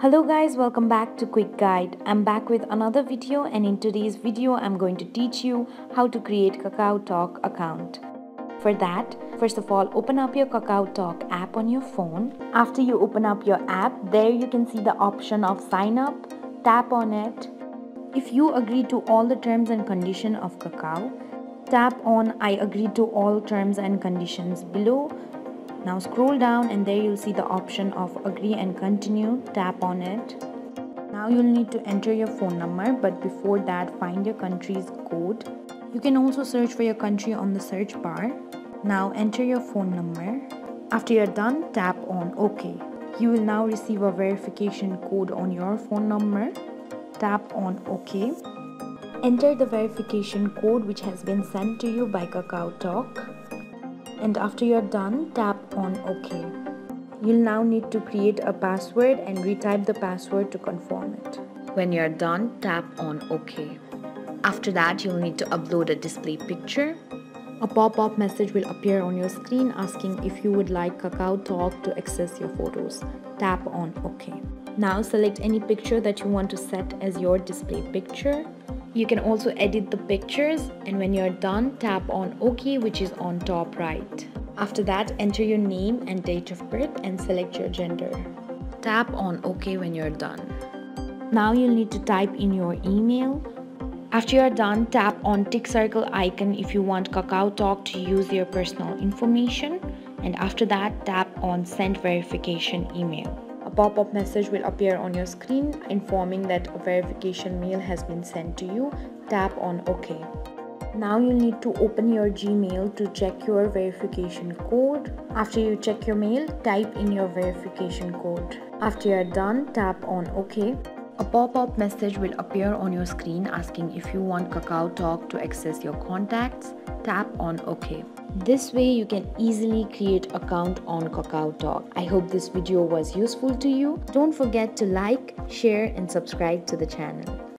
Hello guys, welcome back to Quick Guide. I'm back with another video, and in today's video I'm going to teach you how to create Kakao Talk account. For that, first of all, open up your Kakao Talk app on your phone. After you open up your app, there you can see the option of sign up. Tap on it. If you agree to all the terms and conditions of Kakao, tap on I agree to all terms and conditions below. Now scroll down and there you'll see the option of agree and continue. Tap on it. Now you'll need to enter your phone number, but before that find your country's code. You can also search for your country on the search bar. Now enter your phone number. After you're done, tap on OK. You will now receive a verification code on your phone number. Tap on OK. Enter the verification code which has been sent to you by Kakao Talk. And after you're done, tap on OK. You'll now need to create a password and retype the password to confirm it. When you're done, tap on OK. After that, you'll need to upload a display picture. A pop-up message will appear on your screen asking if you would like Kakao Talk to access your photos. Tap on OK. Now select any picture that you want to set as your display picture. You can also edit the pictures, and when you're done, tap on OK, which is on top right. After that, enter your name and date of birth and select your gender. Tap on OK when you're done. Now you'll need to type in your email. After you're done, tap on tick circle icon if you want Kakao Talk to use your personal information, and after that, tap on send verification email. A pop-up message will appear on your screen informing that a verification mail has been sent to you. Tap on OK. Now you'll need to open your Gmail to check your verification code. After you check your mail, type in your verification code. After you're done, tap on OK. A pop-up message will appear on your screen asking if you want Kakao Talk to access your contacts. Tap on OK. This way you can easily create an account on Kakao Talk. I hope this video was useful to you. Don't forget to like, share and subscribe to the channel.